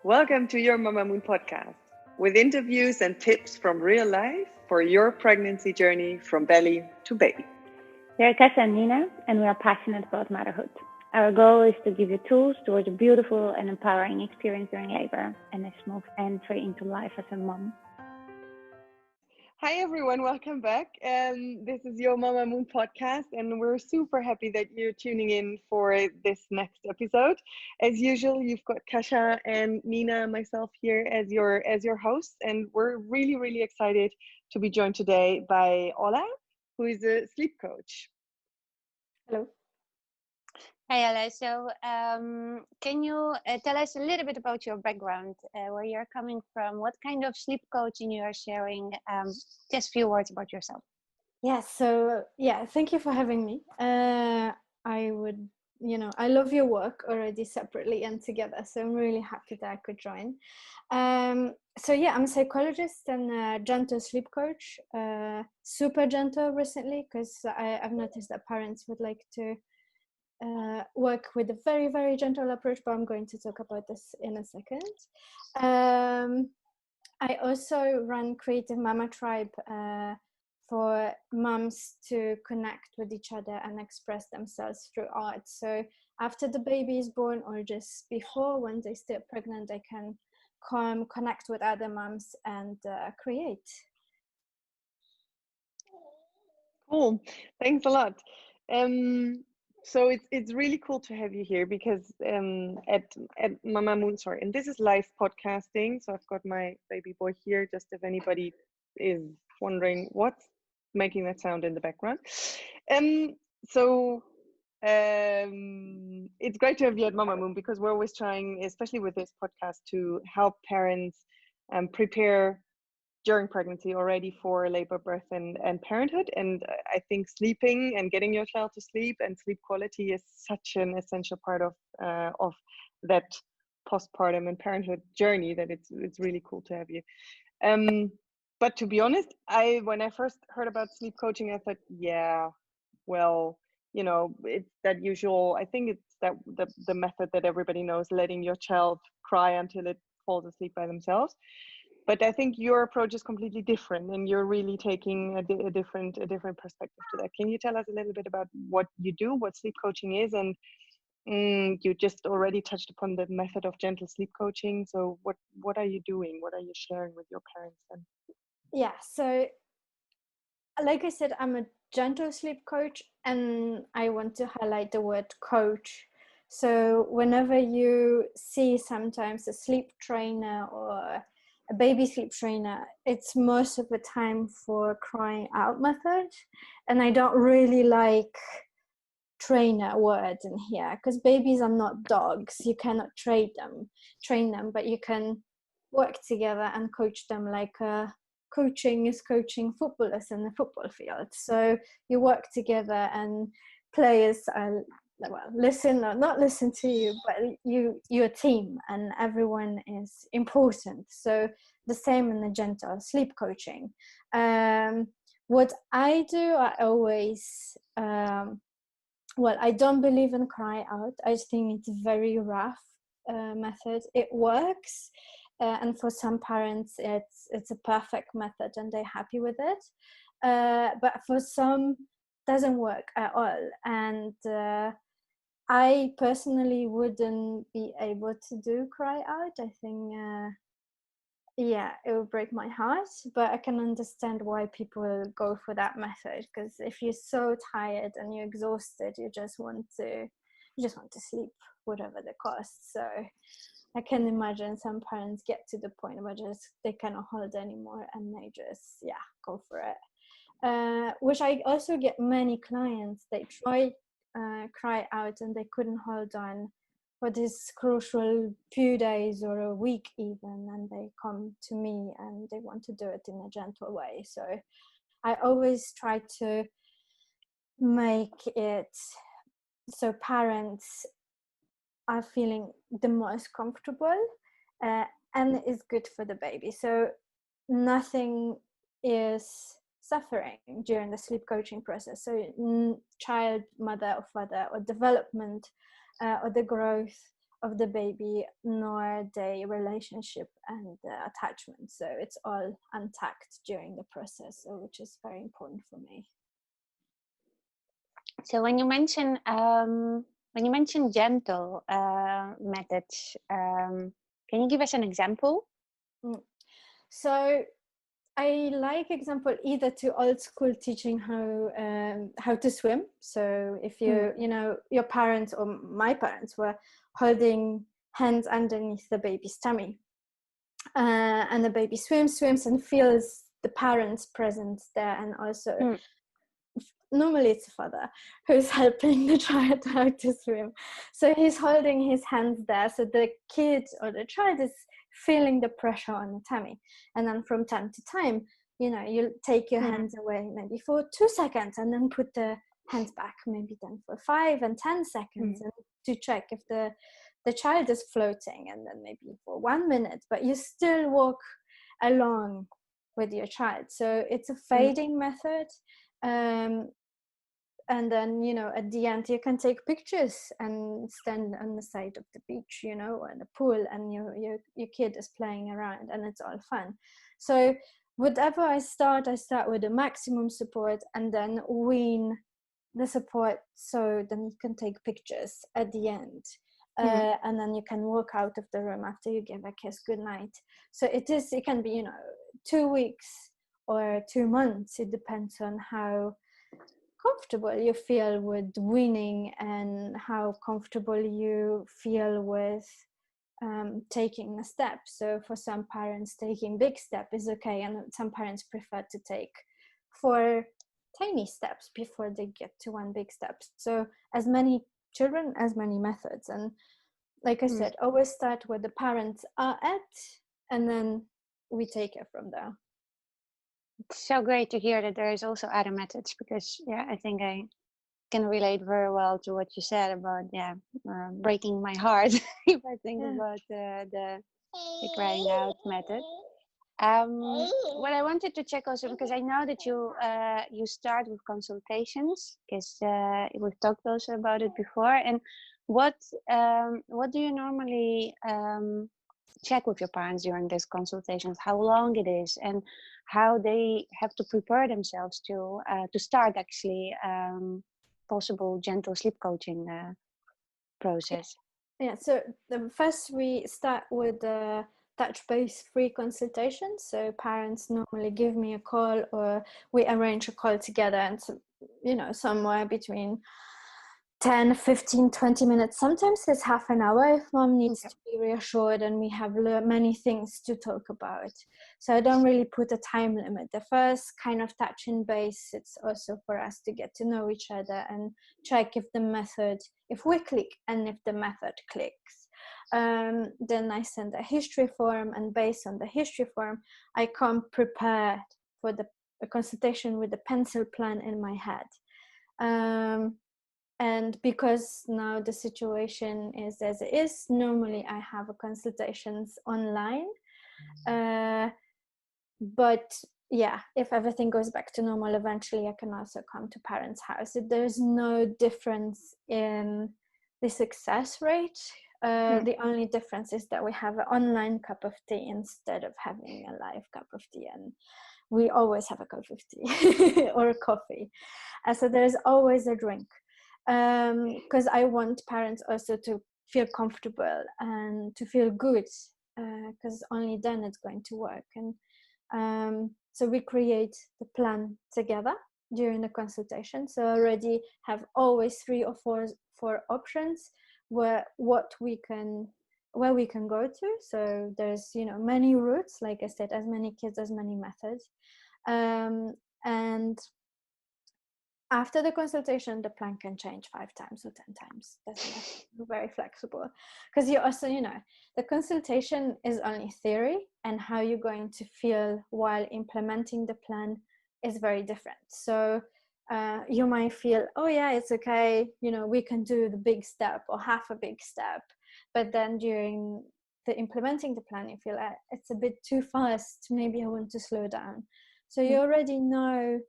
Welcome to your Mamamoon podcast, with interviews and tips from real life for your pregnancy journey from belly to baby. We are Tessa and Nina, and we are passionate about motherhood. Our goal is to give you tools towards a beautiful and empowering experience during labor and a smooth entry into life as a mom. Hi everyone, welcome back. This is your Mamamoon podcast, and we're super happy that you're tuning in for this next episode. As usual, you've got Kasia and Nina and myself here as your hosts, and we're really excited to be joined today by Ola, who is a sleep coach. Hello. Hi, Ola. So, can you tell us a little bit about your background, where you're coming from, what kind of sleep coaching you are sharing? Just a few words about yourself. Thank you for having me. I love your work already separately and together, so I'm really happy that I could join. I'm a psychologist and a gentle sleep coach, super gentle recently, because I've noticed that parents would like to work with a very, very gentle approach, but I'm going to talk about this in a second. I also run Creative Mama Tribe for moms to connect with each other and express themselves through art. So after the baby is born or just before, when they're still pregnant, they can come connect with other moms and create. Cool, thanks a lot. So it's really cool to have you here because at Mamamoon, and this is live podcasting. So I've got my baby boy here, just if anybody is wondering what's making that sound in the background. It's great to have you at Mamamoon because we're always trying, especially with this podcast, to help parents prepare during pregnancy already for labor, birth, and parenthood. And I think sleeping and getting your child to sleep and sleep quality is such an essential part of that postpartum and parenthood journey that it's really cool to have you. But to be honest, when I first heard about sleep coaching, I thought, it's that usual. I think it's that the method that everybody knows, letting your child cry until it falls asleep by themselves. But I think your approach is completely different, and you're really taking a different perspective to that. Can you tell us a little bit about what you do, what sleep coaching is, and you just already touched upon the method of gentle sleep coaching. So what are you doing? What are you sharing with your parents then? Yeah, so like I said, I'm a gentle sleep coach, and I want to highlight the word coach. So whenever you see sometimes a sleep trainer or a baby sleep trainer, it's most of the time for crying out method, and I don't really like trainer word in here because babies are not dogs. You cannot train them, but you can work together and coach them like coaching is coaching footballers in the football field. So you work together and players listen or not listen to you, but you're a team and everyone is important. So the same in the gentle sleep coaching. What I do, I always I don't believe in cry out. I think it's a very rough method. It works, and for some parents it's a perfect method and they're happy with it, but for some doesn't work at all. And I personally wouldn't be able to do cry out. I think it would break my heart, but I can understand why people go for that method, because if you're so tired and you're exhausted, you just want to sleep, whatever the cost. So I can imagine some parents get to the point where they cannot hold anymore and they just go for it, which I also get many clients. They try cry out and they couldn't hold on for this crucial few days or a week even, and they come to me and they want to do it in a gentle way. So I always try to make it so parents are feeling the most comfortable and is good for the baby. So nothing is suffering during the sleep coaching process. So child, mother or father, or development or the growth of the baby nor their relationship and attachment. So it's all intact during the process, which is very important for me. So when you mention gentle methods, can you give us an example? So I like example either to old school teaching how to swim. So if your parents or my parents were holding hands underneath the baby's tummy, and the baby swims and feels the parents' presence there, and also normally it's a father who's helping the child how to swim. So he's holding his hands there, so the kid or the child is feeling the pressure on the tummy. And then from time to time, you take your hands away maybe for 2 seconds and then put the hands back, maybe then for 5 and 10 seconds, and to check if the child is floating, and then maybe for 1 minute, but you still walk along with your child. So it's a fading method. And then at the end you can take pictures and stand on the side of the beach, or in the pool, and your kid is playing around, and it's all fun. So whatever I start with the maximum support, and then wean the support, so then you can take pictures at the end. And then you can walk out of the room after you give a kiss goodnight. So it can be 2 weeks or 2 months. It depends on how comfortable you feel with weaning and how comfortable you feel with taking a step. So for some parents, taking big step is okay, and some parents prefer to take 4 tiny steps before they get to 1 big step. So as many children, as many methods. And like I said, always start where the parents are at, and then we take it from there. It's so great to hear that there is also other methods, because I think I can relate very well to what you said about breaking my heart if I think about the crying out method. What I wanted to check also, because I know that you start with consultations, because we've talked also about it before. And what do you normally check with your parents during these consultations? How long it is, and how they have to prepare themselves to start actually possible gentle sleep coaching process? So first we start with the touch base free consultation. So parents normally give me a call, or we arrange a call together, and somewhere between 10, 15, 20 minutes. Sometimes it's half an hour if mom needs to be reassured and we have many things to talk about. So I don't really put a time limit. The first kind of touching base, it's also for us to get to know each other and check if we click, and if the method clicks. Then I send a history form, and based on the history form, I come prepared for a consultation with a pencil plan in my head. And because now the situation is as it is, normally I have consultations online. But if everything goes back to normal, eventually I can also come to parents' house. There's no difference in the success rate. The only difference is that we have an online cup of tea instead of having a live cup of tea, and we always have a cup of tea or a coffee. So there's always a drink. Because I want parents also to feel comfortable and to feel good, because only then it's going to work. And so we create the plan together during the consultation. So I already have always 3 or 4 options where we can go to. So there's many routes, like I said, as many kids, as many methods. And after the consultation, the plan can change 5 times or 10 times. Doesn't matter. We're very flexible, because you also, the consultation is only theory, and how you're going to feel while implementing the plan is very different. So you might feel, oh yeah, it's okay, we can do the big step or half a big step. But then during the implementing the plan, you feel it's a bit too fast. Maybe I want to slow down. So you already know,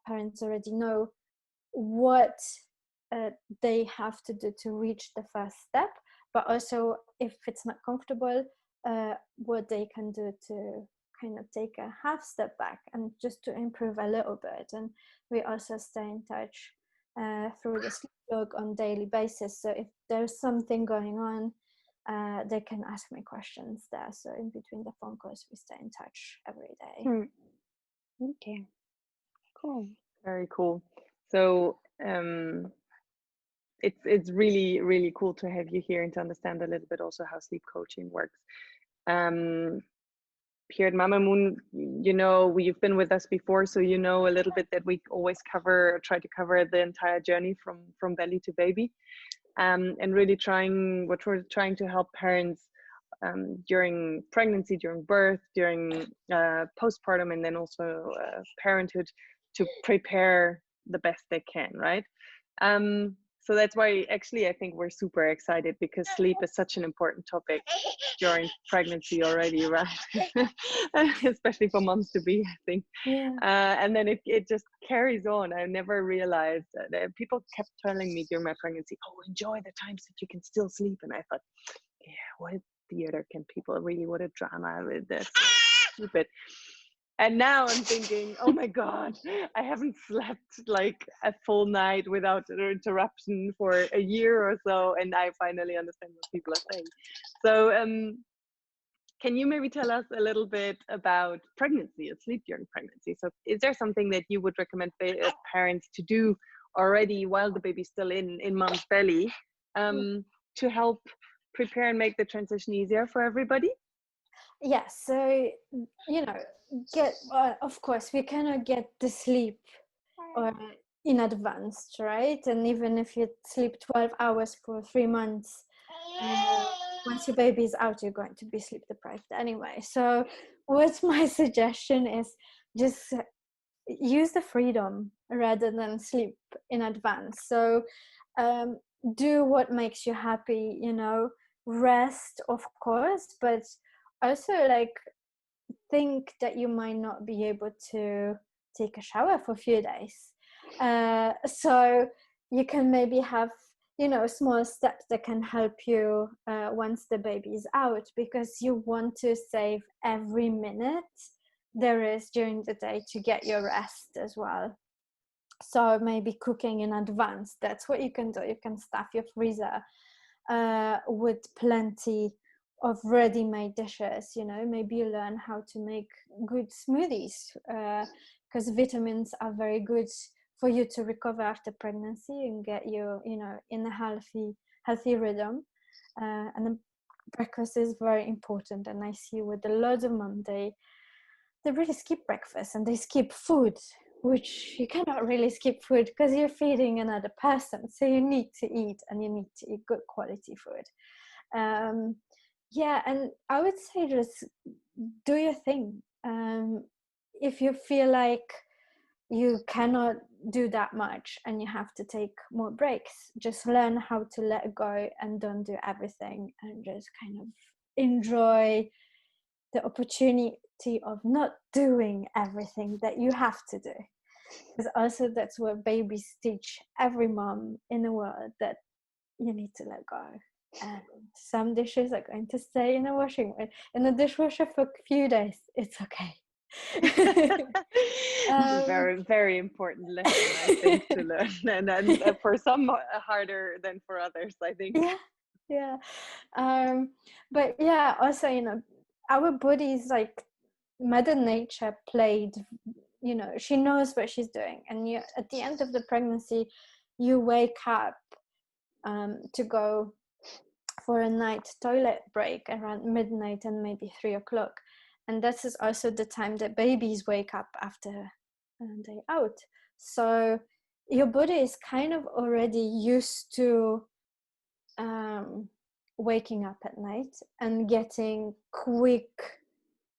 parents already know what they have to do to reach the first step, but also if it's not comfortable, what they can do to kind of take a half step back and just to improve a little bit. And we also stay in touch through the sleep blog on daily basis. So if there's something going on, they can ask me questions there. So in between the phone calls, we stay in touch every day. Okay, cool. Very cool. So it's really cool to have you here and to understand a little bit also how sleep coaching works. Here at Mamamoon, you know, you've been with us before, so you know a little bit that we always try to cover the entire journey from belly to baby, and really what we're trying to help parents during pregnancy, during birth, during postpartum, and then also parenthood, to prepare the best they can, right? So that's why actually I think we're super excited, because sleep is such an important topic during pregnancy already, right? Especially for moms to be, I think. Yeah. And then it just carries on. I never realized that people kept telling me during my pregnancy, oh, enjoy the times that you can still sleep. And I thought, yeah, what theater can people really, what a drama with this. Stupid. And now I'm thinking, oh my God, I haven't slept like a full night without interruption for a year or so. And I finally understand what people are saying. So can you maybe tell us a little bit about pregnancy and sleep during pregnancy? So is there something that you would recommend parents to do already while the baby's still in mom's belly, to help prepare and make the transition easier for everybody? Yeah, so you know, of course we cannot get the sleep in advance, right? And even if you sleep 12 hours for 3 months, once your baby is out, you're going to be sleep deprived anyway. So what's my suggestion is just use the freedom rather than sleep in advance. So do what makes you happy, you know, rest of course, but also like think that you might not be able to take a shower for a few days. So you can maybe have, you know, small steps that can help you once the baby is out, because you want to save every minute there is during the day to get your rest as well. So maybe cooking in advance, that's what you can do. You can stuff your freezer with plenty of ready-made dishes, you know. Maybe you learn how to make good smoothies, because vitamins are very good for you to recover after pregnancy and get you, you know, in a healthy rhythm. And the breakfast is very important, and I see with a lot of mom, they really skip breakfast and they skip food, which you cannot really skip food because you're feeding another person. So you need to eat, and you need to eat good quality food. Yeah, and I would say just do your thing. If you feel like you cannot do that much and you have to take more breaks, just learn how to let go and don't do everything, and just kind of enjoy the opportunity of not doing everything that you have to do. Because also that's what babies teach every mom in the world, that you need to let go. And some dishes are going to stay in the dishwasher for a few days. It's okay. Very, very important lesson, I think, to learn, and for some harder than for others, I think. Yeah. But yeah, also, you know, our bodies, like Mother Nature played, you know, she knows what she's doing, and you, at the end of the pregnancy, you wake up to go for a night toilet break around midnight and maybe 3 o'clock, and this is also the time that babies wake up after a day out. So your body is kind of already used to waking up at night and getting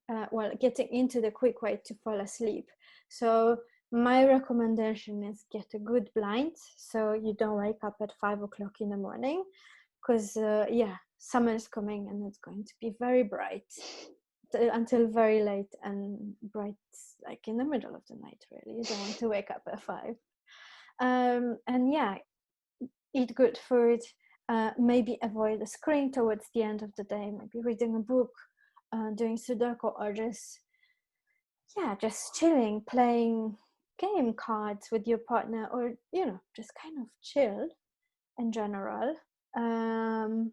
into the quick way to fall asleep. So my recommendation is get a good blind, so you don't wake up at 5 o'clock in the morning, because summer is coming and it's going to be very bright until very late, and bright like in the middle of the night. Really, you don't want to wake up at 5. And yeah, eat good food, maybe avoid the screen towards the end of the day, maybe reading a book, doing Sudoku, or just chilling, playing game cards with your partner, or just kind of chill in general. And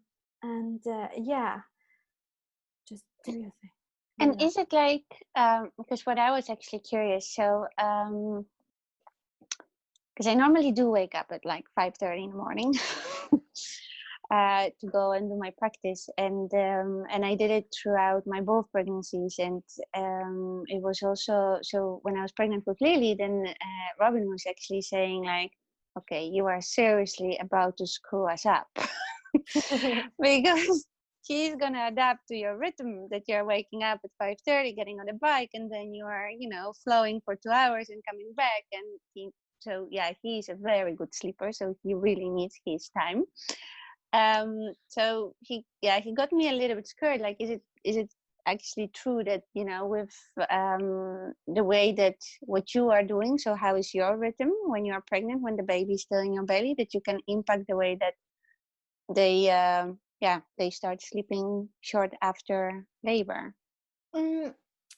just do your thing. And is it like, because what I was actually curious, so because I normally do wake up at like 5:30 in the morning to go and do my practice, and I did it throughout my both pregnancies, and it was also, so when I was pregnant with Lily, then Robin was actually saying like, okay, you are seriously about to screw us up because she's gonna adapt to your rhythm that you're waking up at 5:30, getting on the bike, and then you are, flowing for 2 hours and coming back. And he's a very good sleeper, so he really needs his time. So he got me a little bit scared. Like, is it actually true that with the way that what you are doing? So how is your rhythm when you are pregnant, when the baby's still in your belly, that you can impact the way that they start sleeping short after labor?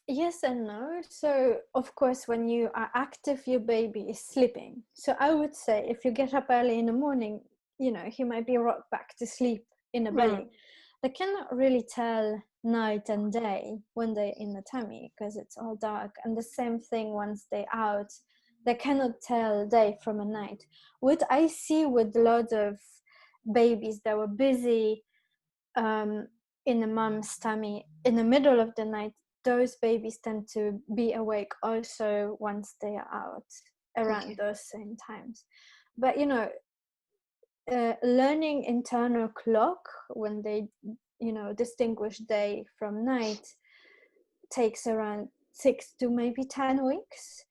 Yes and no. So of course, when you are active, your baby is sleeping. So I would say if you get up early in the morning, he might be rocked back to sleep in the belly. They cannot really tell night and day when they're in the tummy because it's all dark. And the same thing once they're out, they cannot tell day from a night. What I see with a lot of babies that were busy in the mom's tummy in the middle of the night, those babies tend to be awake also once they are out around those same times. But learning internal clock when they distinguish day from night takes around 6 to maybe 10 weeks.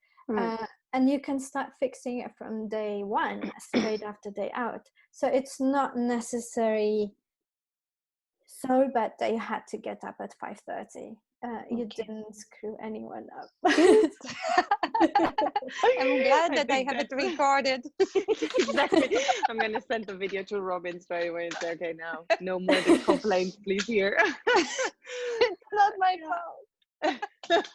And you can start fixing it from day one, straight after day out. So it's not necessary so bad that you had to get up at 5:30. You didn't screw anyone up. I'm glad that I have it recorded. Exactly. I'm going to send the video to Robin straight away and say, okay, now no more complaints, please, here. It's not my fault.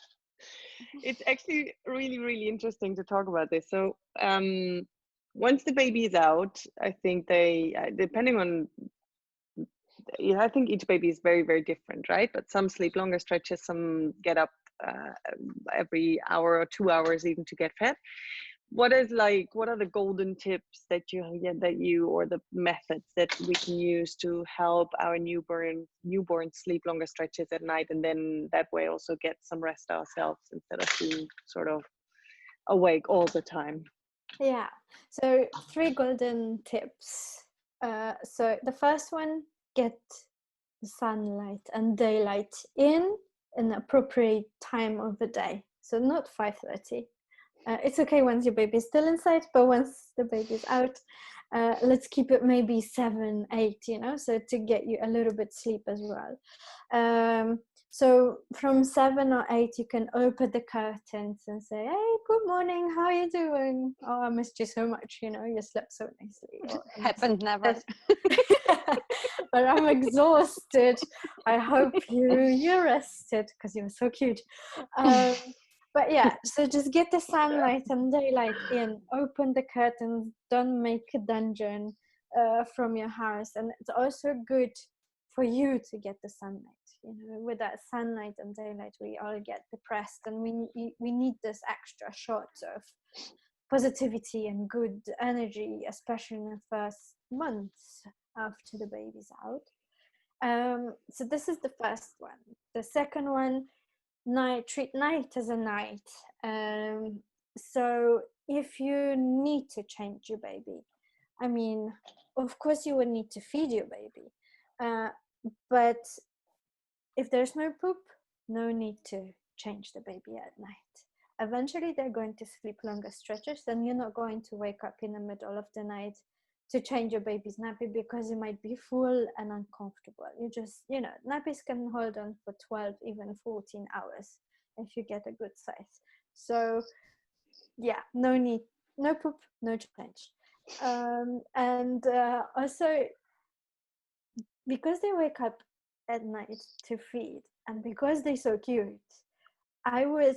It's actually really, really interesting to talk about this. So once the baby is out, I think they, depending on, I think each baby is very, very different, right? But some sleep longer stretches, some get up every hour or 2 hours even to get fed. What are the golden tips that you or the methods that we can use to help our newborn sleep longer stretches at night, and then that way also get some rest ourselves instead of being sort of awake all the time? Yeah, so 3 golden tips. So the first one, get the sunlight and daylight in an appropriate time of the day. So not 5:30. It's okay once your baby is still inside, but once the baby is out, let's keep it maybe 7, 8, so to get you a little bit sleep as well. So from 7 or 8, you can open the curtains and say, hey, good morning, how are you doing? Oh, I missed you so much, you slept so nicely. Happened never. But I'm exhausted. I hope you're rested because you're so cute. But yeah, so just get the sunlight and daylight in, open the curtains, don't make a dungeon from your house. And it's also good for you to get the sunlight. With that sunlight and daylight, we all get depressed, and we need this extra shot of positivity and good energy, especially in the first months after the baby's out. So this is the first one. The second one, treat night as a night. So if you need to change your baby, I mean, of course you would need to feed your baby, but if there's no poop, no need to change the baby at night. Eventually they're going to sleep longer stretches, and you're not going to wake up in the middle of the night to change your baby's nappy because it might be full and uncomfortable. You just, nappies can hold on for 12, even 14 hours if you get a good size. So yeah, no need, no poop, no change. And also because they wake up at night to feed, and because they're so cute, I would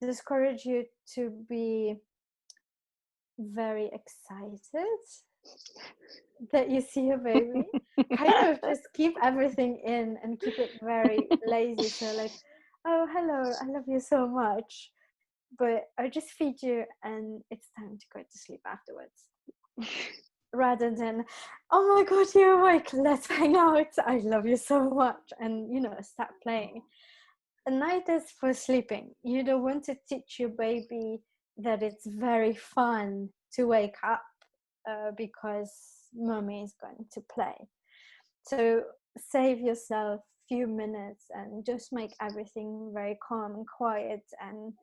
discourage you to be very excited that you see a baby. Kind of just keep everything in and keep it very lazy. So like, oh, hello, I love you so much, but I just feed you and it's time to go to sleep afterwards. Rather than, oh my god, you're awake, let's hang out, I love you so much, and start playing. A night is for sleeping. You don't want to teach your baby that it's very fun to wake up because mommy is going to play. So save yourself a few minutes and just make everything very calm and quiet and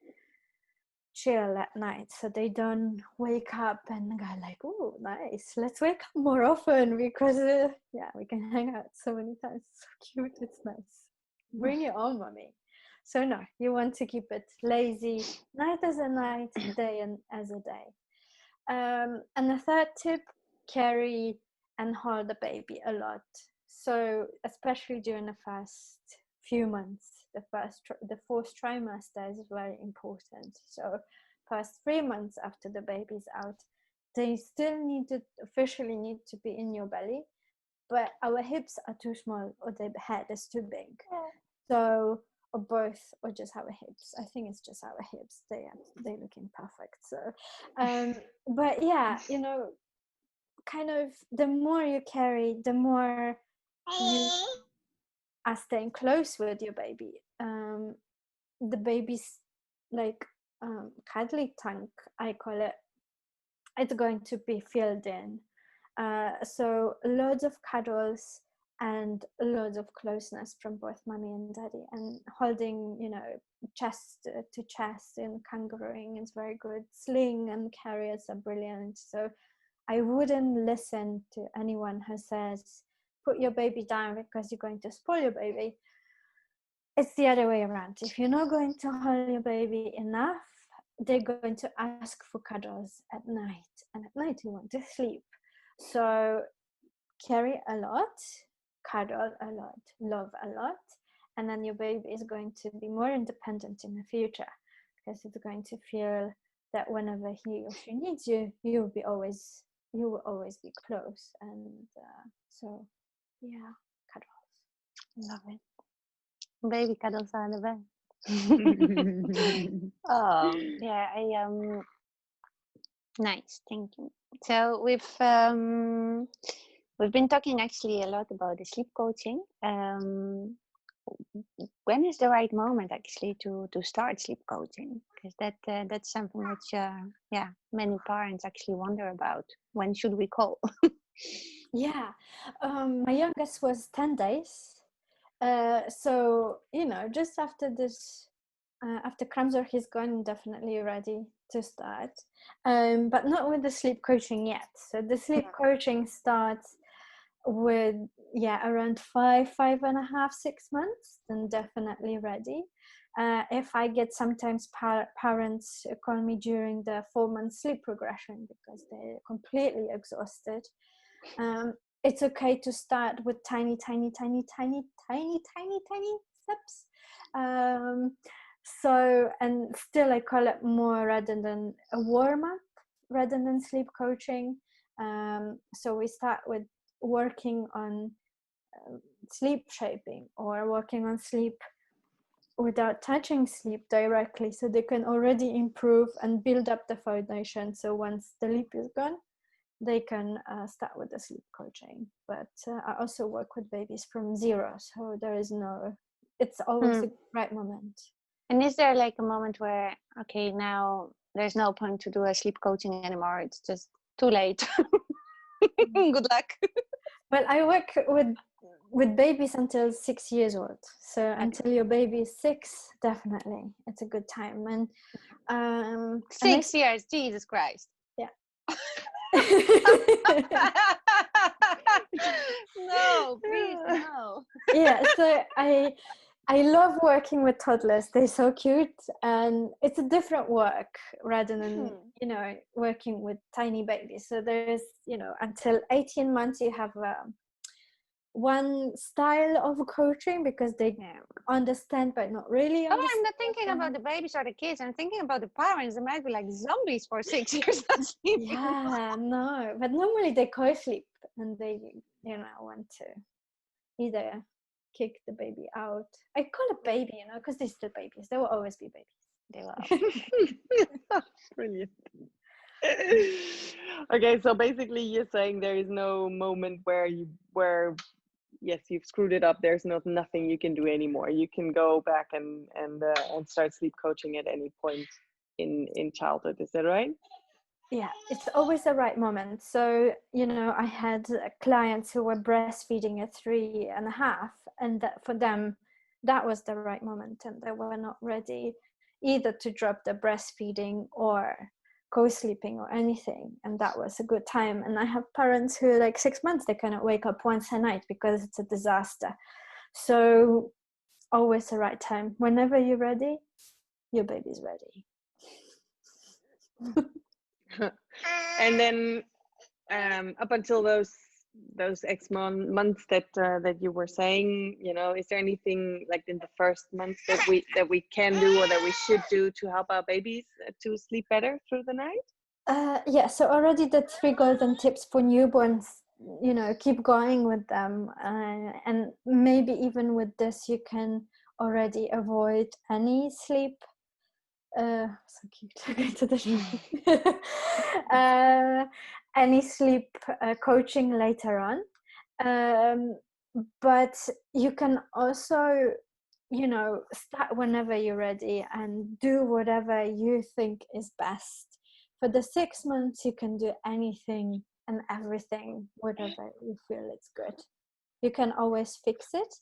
chill at night, so they don't wake up and go like, oh nice, let's wake up more often because we can hang out so many times, so cute, it's nice, bring it on mommy. So no, you want to keep it lazy, night as a night, day as a day. And the third tip, carry and hold the baby a lot. So especially during the first few months, the fourth trimester is very important. So first 3 months after the baby's out, they still officially need to be in your belly, but our hips are too small or the head is too big. So, or both, or just our hips. I think it's just our hips. They're looking perfect. So, but yeah, kind of the more you carry, the more you are staying close with your baby. The baby's like cuddly tank, I call it. It's going to be filled in. So loads of cuddles and loads of closeness from both mommy and daddy, and holding, chest to chest and kangarooing is very good. Sling and carriers are brilliant. So I wouldn't listen to anyone who says, put your baby down because you're going to spoil your baby. It's the other way around. If you're not going to hold your baby enough, they're going to ask for cuddles at night. And at night you want to sleep. So carry a lot, cuddle a lot, love a lot. And then your baby is going to be more independent in the future, because it's going to feel that whenever he or she needs you, you will always be close. And so, yeah, cuddles. Love it. Baby cuddles are the best. Oh, yeah, nice, thank you. So we've been talking actually a lot about the sleep coaching. When is the right moment actually to start sleep coaching? Because that's something which many parents actually wonder about. When should we call? Yeah, my youngest was 10 days. So, just after this, after Kramzor, he's gone, definitely ready to start. But not with the sleep coaching yet. So the sleep coaching starts with, around 5.5, 6 months, then definitely ready. If I get sometimes parents call me during the 4-month sleep progression because they're completely exhausted. It's okay to start with tiny steps. So, and still I call it more rather than a warm-up, rather than sleep coaching. So we start with working on sleep shaping, or working on sleep without touching sleep directly, so they can already improve and build up the foundation. So once the leap is gone, they can start with the sleep coaching. But I also work with babies from 0, so it's always the right moment. And is there like a moment where, okay, now there's no point to do a sleep coaching anymore, it's just too late? Good luck. Well, I work with babies until 6 years old. So until your baby is 6, definitely it's a good time. And 6 years, Jesus Christ. Yeah. No, please, no. Yeah, so I love working with toddlers. They're so cute, and it's a different work rather than working with tiny babies. So there's until 18 months you have one style of coaching because they understand but not really Oh, understand. I'm not thinking about the babies or the kids. I'm thinking about the parents. They might be like zombies for 6 years not sleeping. Yeah, no, but normally they co-sleep and they, want to either kick the baby out. I call it baby, because they're still babies. They will always be babies. They will. Brilliant. Okay, so basically you're saying there is no moment where yes, you've screwed it up. There's nothing you can do anymore. You can go back and start sleep coaching at any point in childhood. Is that right? Yeah, it's always the right moment. So, I had clients who were breastfeeding at 3.5, and that for them, that was the right moment, and they were not ready either to drop the breastfeeding or co-sleeping or anything, and that was a good time. And I have parents who, like 6 months, they cannot wake up once a night because it's a disaster. So, always the right time. Whenever you're ready, your baby's ready. And then up until those months that you were saying, is there anything like in the first months that we can do or that we should do to help our babies to sleep better through the night? Yeah, so already the 3 golden tips for newborns, keep going with them, and maybe even with this you can already avoid any sleep so cute. Going to the any sleep coaching later on, but you can also start whenever you're ready and do whatever you think is best. For the 6 months you can do anything and everything, whatever you feel it's good. You can always fix it,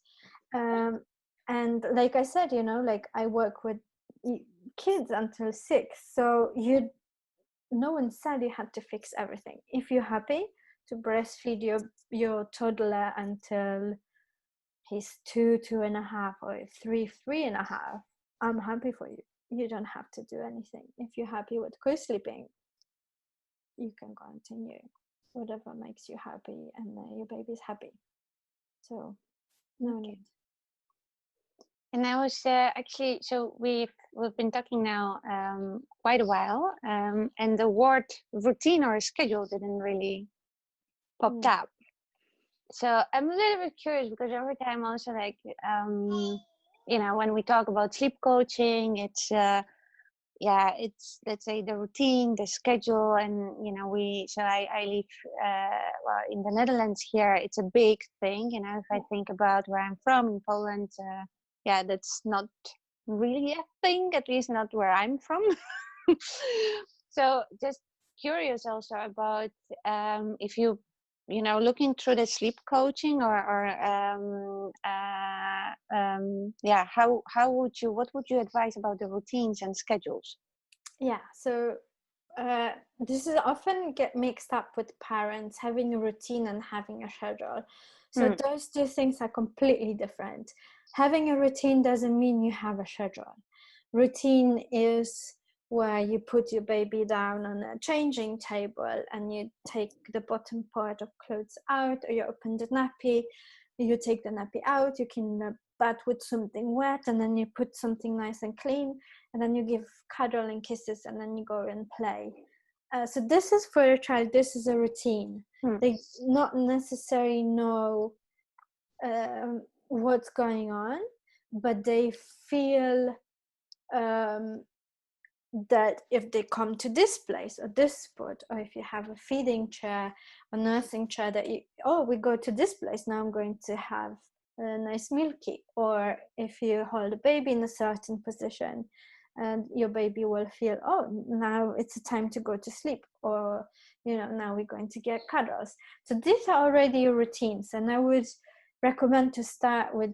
and like I said, like I work with kids until 6, so no one said you had to fix everything. If you're happy to breastfeed your toddler until he's 2.5, or 3.5, I'm happy for you. You don't have to do anything. If you're happy with co-sleeping, you can continue whatever makes you happy, and your baby's happy, so no need. And I was actually, so we've been talking now quite a while, and the word routine or schedule didn't really popped up. So I'm a little bit curious because every time also like, when we talk about sleep coaching, it's it's, let's say, the routine, the schedule, and I live in the Netherlands here. It's a big thing, if I think about where I'm from in Poland, that's not really a thing, at least not where I'm from. So just curious also about if you looking through the sleep coaching what would you advise about the routines and schedules? Yeah, so this is often get mixed up with parents having a routine and having a schedule. So those two things are completely different. Having a routine doesn't mean you have a schedule. Routine is where you put your baby down on a changing table and you take the bottom part of clothes out, or you open the nappy, you take the nappy out, you clean the butt with something wet, and then you put something nice and clean, and then you give cuddle and kisses, and then you go and play. So this is for a child, this is a routine. They not necessarily know what's going on, but they feel that if they come to this place or this spot, or if you have a feeding chair or nursing chair, that we go to this place, now I'm going to have a nice milky. Or if you hold a baby in a certain position, and your baby will feel, now it's a time to go to sleep, or now we're going to get cuddles. So these are already your routines, and I would recommend to start with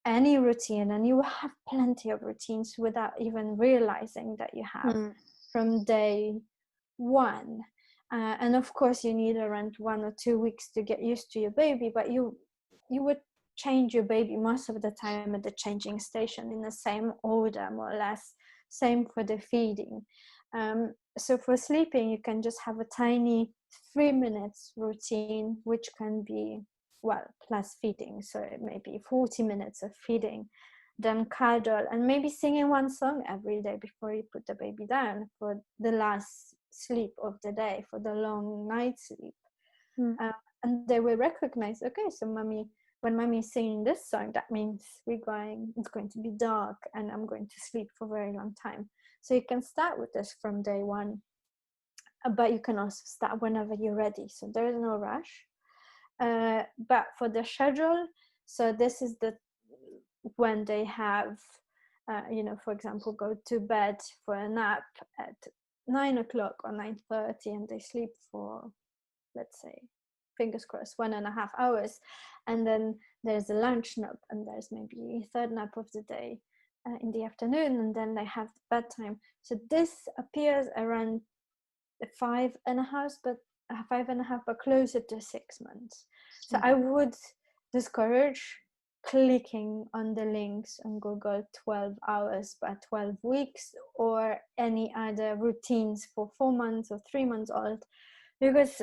any routine, and you will have plenty of routines without even realizing that you have from day one. And of course you need around 1 or 2 weeks to get used to your baby, but you would change your baby most of the time at the changing station in the same order, more or less. Same for the feeding. So for sleeping, you can just have a tiny 3 minutes routine, which can be well, plus feeding, so maybe 40 minutes of feeding, then cuddle, and maybe singing one song every day before you put the baby down for the last sleep of the day, for the long night sleep. And they will recognize, okay, so when mommy is singing this song, that means it's going to be dark and I'm going to sleep for a very long time. So you can start with this from day one, but you can also start whenever you're ready. So there is no rush. But for the schedule, so this is when they have, for example, go to bed for a nap at 9 o'clock or 9:30, and they sleep for, let's say, fingers crossed, 1.5 hours, and then there's a lunch nap, and there's maybe a third nap of the day in the afternoon, and then they have bedtime. So this appears around 5.5, but 5.5, but closer to 6 months. So I would discourage clicking on the links on Google 12 hours by 12 weeks or any other routines for 4 months or 3 months old, because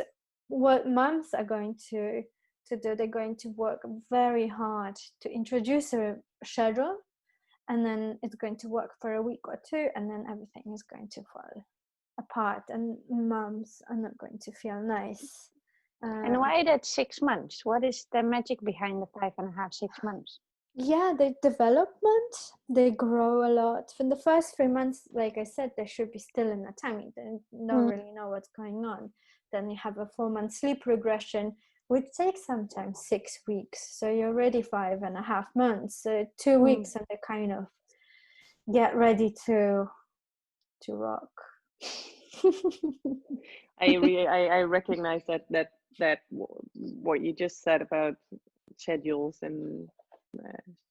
what moms are going to do, they're going to work very hard to introduce a schedule, and then it's going to work for a week or two, and then everything is going to fall apart, and moms are not going to feel nice. And why that 6 months? What is the magic behind the 5.5, 6 months? Yeah, the development, they grow a lot. For the first 3 months, like I said, they should be still in the tummy. They don't really know what's going on. Then you have a 4-month sleep regression, which takes sometimes 6 weeks. So you're already 5.5 months. So 2 weeks, and they kind of get ready to rock. I recognize that what you just said about schedules and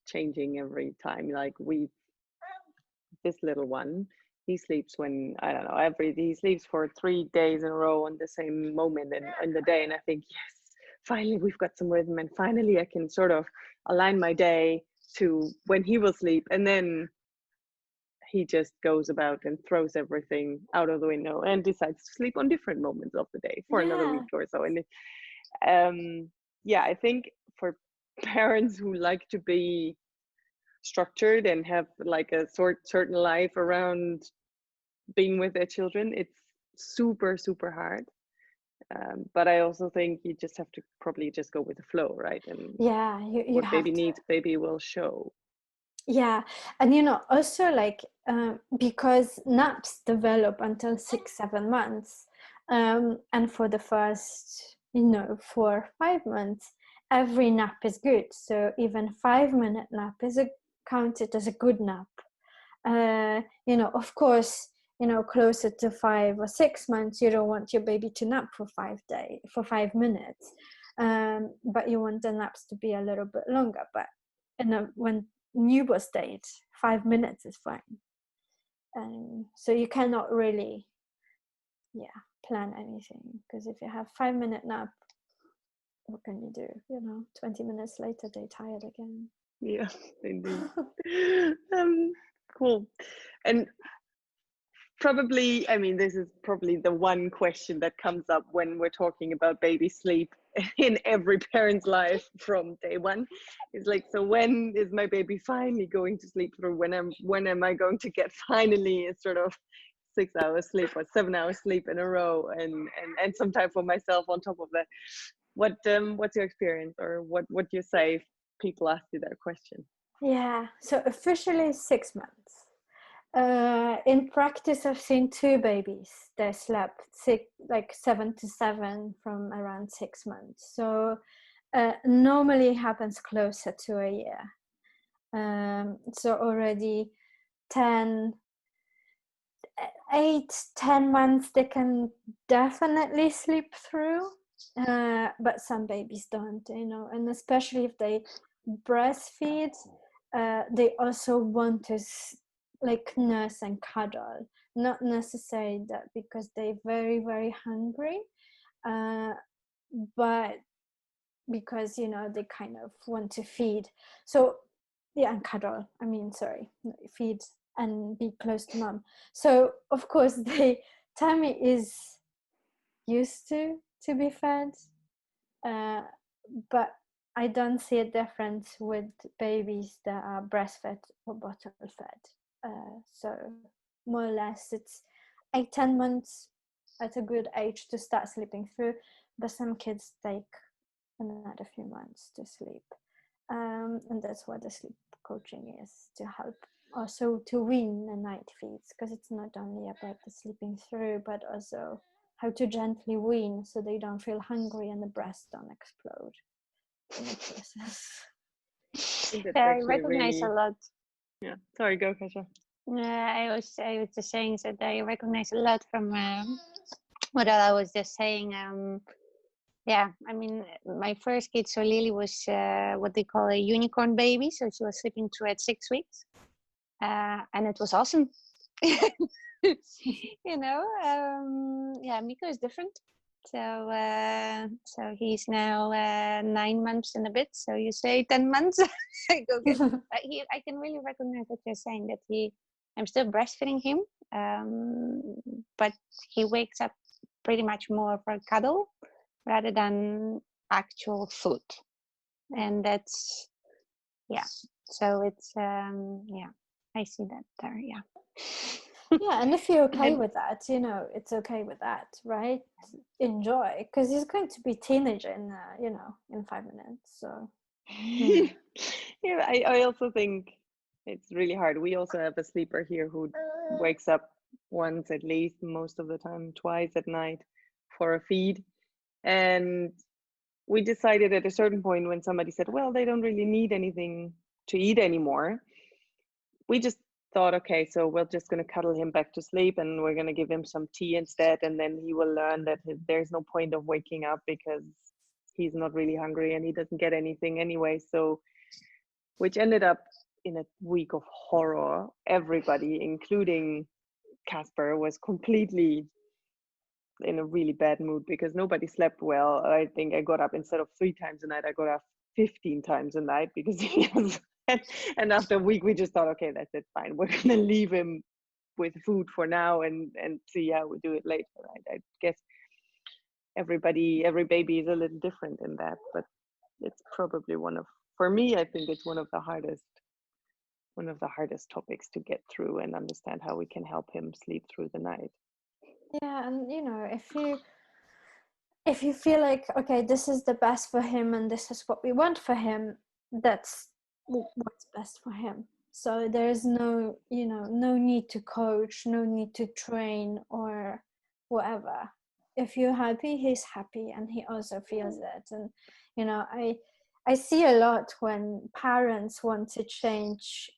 changing every time. Like this little one, he sleeps when, I don't know, he sleeps for 3 days in a row on the same moment in the day, and I think, yes, finally we've got some rhythm, and finally I can sort of align my day to when he will sleep, and then he just goes about and throws everything out of the window and decides to sleep on different moments of the day for another week or so. And I think for parents who like to be structured and have like a certain life around being with their children, it's super, super hard. But I also think you just have to probably just go with the flow, right? And you what have baby needs, baby will show. Yeah, and also like because naps develop until 6-7 months, and for the first 4-5 months, every nap is good. So even 5-minute nap is counted as a good nap. Of course, closer to 5 or 6 months, you don't want your baby to nap for 5 minutes, but you want the naps to be a little bit longer. But when newborn stage, 5 minutes is fine. So you cannot really plan anything, because if you have 5-minute nap, what can you do? 20 minutes later they're tired again. Yeah, indeed. Cool. And probably, I mean, this is probably the one question that comes up when we're talking about baby sleep in every parent's life from day one. Is like, so when is my baby finally going to sleep through? When am I going to get finally a sort of 6 hours sleep or 7 hours sleep in a row, and some time for myself on top of that? What's your experience, or what do you say if people ask you that question? Yeah, so officially 6 months. In practice, I've seen 2 babies that slept 7 to 7 from around 6 months. So normally it happens closer to a year. So already 8-10 months they can definitely sleep through, but some babies don't, and especially if they breastfeed, they also want to nurse and cuddle, not necessarily that because they're very, very hungry, but because they kind of want to feed. So and cuddle, feed and be close to mom. So of course the tummy is used to be fed, but I don't see a difference with babies that are breastfed or bottle fed. So more or less it's 8-10 months at a good age to start sleeping through, but some kids take another few months to sleep. And that's what the sleep coaching is, to help also to wean the night feeds, because it's not only about the sleeping through, but also how to gently wean so they don't feel hungry and the breasts don't explode in the process. I recognize a lot. Yeah, sorry, go Kasia. I was just saying that I recognize a lot from what I was just saying. Yeah, I mean, my first kid, so Lily, was what they call a unicorn baby. So she was sleeping through at 6 weeks. And it was awesome. You know, yeah, Miko is different. So he's now 9 months and a bit. So you say 10 months. I can really recognize what you're saying, that I'm still breastfeeding him, but he wakes up pretty much more for a cuddle rather than actual food. And that's, yeah. So it's, yeah, I see that there, yeah. Yeah, and if you're okay with that, you know, it's okay with that, right? Enjoy, because he's going to be teenager in, you know, in 5 minutes. So yeah, I also think it's really hard. We also have a sleeper here who wakes up once at least, most of the time twice at night for a feed. And we decided at a certain point, when somebody said, well, they don't really need anything to eat anymore, we just thought, okay, so we're just going to cuddle him back to sleep and we're going to give him some tea instead, and then he will learn that there's no point of waking up because he's not really hungry and he doesn't get anything anyway. So, which ended up in a week of horror. Everybody, including Casper, was completely in a really bad mood because nobody slept well. I think I got up, instead of 3 times a night, I got up 15 times a night because he was, and after a week we just thought, okay, that's it, fine, we're gonna leave him with food for now and see how we do it later. I guess every baby is a little different in that, but it's probably for me, I think it's one of the hardest topics to get through and understand how we can help him sleep through the night. yeah, and you know, if you feel like, okay, this is the best for him and this is what we want for him, that's what's best for him. So there's no, you know, no need to coach, no need to train or whatever. If you're happy, he's happy, and he also feels it. And you know, I see a lot when parents want to change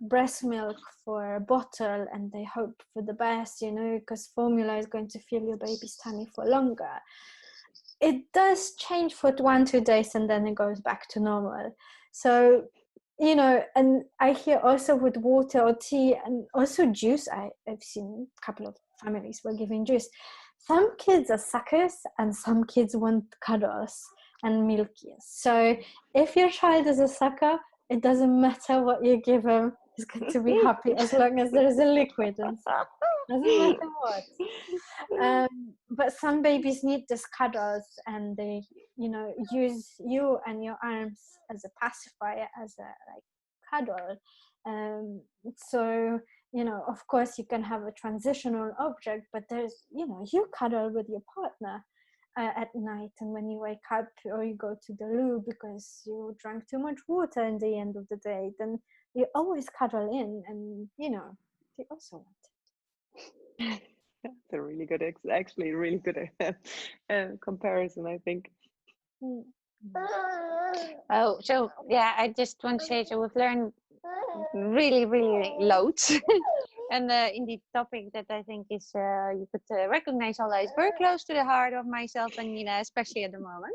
breast milk for a bottle, and they hope for the best, you know, because formula is going to fill your baby's tummy for longer. It does change for 1-2 days and then it goes back to normal. So, you know, and I hear also with water or tea and also juice, I've seen a couple of families were giving juice. Some kids are suckers and some kids want cuddles and milkies. So if your child is a sucker, it doesn't matter what you give him, he's going to be happy as long as there's a liquid inside. Doesn't matter what. But some babies need these cuddles, and they, you know, use you and your arms as a pacifier, as a like cuddle. So, you know, of course you can have a transitional object, but there's, you know, you cuddle with your partner at night, and when you wake up or you go to the loo because you drank too much water in the end of the day, then you always cuddle in, and you know, they also want it. That's a really good, actually really good comparison, I think. Oh, so yeah, I just want to say, so we've learned really, really loads. And indeed, topic that I think is, you could recognize, all is very close to the heart of myself and Nina, especially at the moment.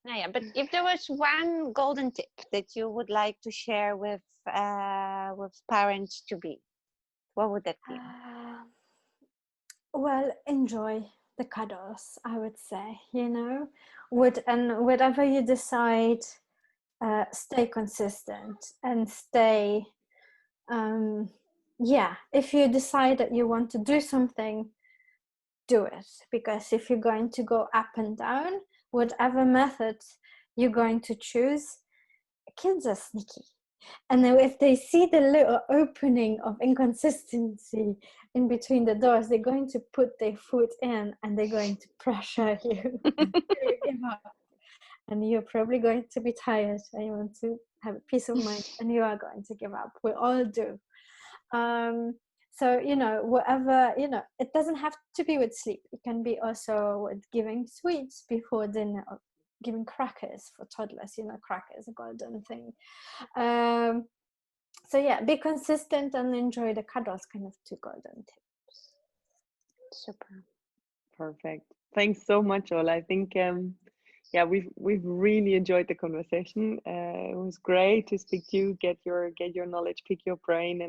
Yeah, but if there was one golden tip that you would like to share with parents to be, what would that be? Well, enjoy the cuddles, I would say, you know, whatever you decide, stay consistent and stay, yeah, if you decide that you want to do something, do it, because if you're going to go up and down, whatever method you're going to choose, kids are sneaky. And then if they see the little opening of inconsistency in between the doors, they're going to put their foot in and they're going to pressure you until you give up. And you're probably going to be tired and you want to have a peace of mind and you are going to give up. We all do. So, whatever, it doesn't have to be with sleep. It can be also with giving sweets before dinner, or giving crackers for toddlers, crackers, a golden thing. So yeah, be consistent and enjoy the cuddles, kind of 2 golden tips. Super. Perfect. Thanks so much, Ola. I think we've really enjoyed the conversation. It was great to speak to you, get your knowledge, pick your brain,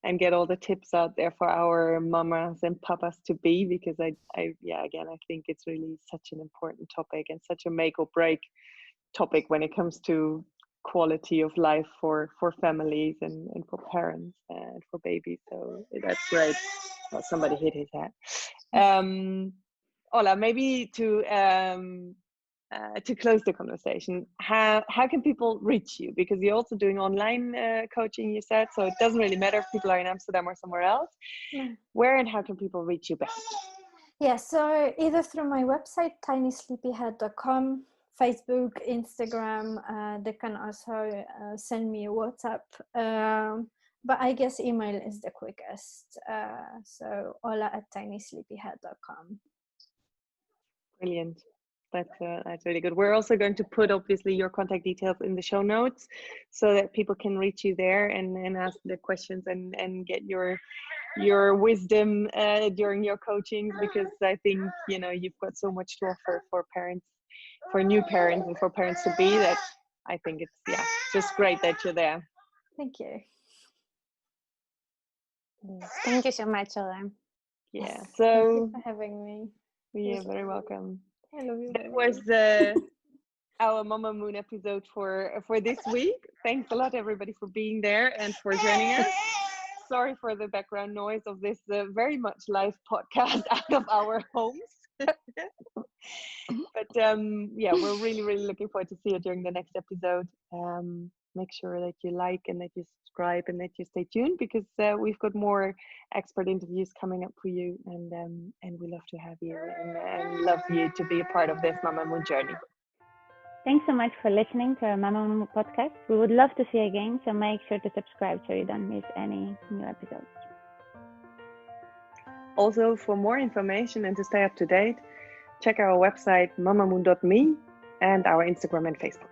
and get all the tips out there for our mamas and papas to be, because I think it's really such an important topic and such a make or break topic when it comes to quality of life for families and for parents and for babies. So that's great. Well, somebody hit his head. Ola, maybe to close the conversation, how can people reach you? Because you're also doing online coaching, you said, so it doesn't really matter if people are in Amsterdam or somewhere else. Where and how can people reach you best? Yeah, so either through my website, tinysleepyhead.com, Facebook, Instagram. They can also send me a WhatsApp. But I guess email is the quickest. So ola@tinysleepyhead.com. Brilliant. That's really good. We're also going to put obviously your contact details in the show notes so that people can reach you there and ask the questions and get your wisdom during your coachings, because I think you've got so much to offer for parents, for new parents and for parents to be, that I think it's just great that you're there. Thank you. Thank you so much, Ola. Yeah. So thank you So for having me. you're very welcome. I love you. That was our Mamamoon episode for this week. Thanks a lot, everybody, for being there and for joining us. Sorry for the background noise of this very much live podcast out of our homes. But we're really, really looking forward to see you during the next episode. Make sure that you like and that you subscribe and that you stay tuned, because we've got more expert interviews coming up for you, and we love to have you and love you to be a part of this Mamamoon journey. Thanks so much for listening to our Mamamoon podcast. We would love to see you again, so make sure to subscribe so you don't miss any new episodes. Also, for more information and to stay up to date, check our website mamamoon.me and our Instagram and Facebook.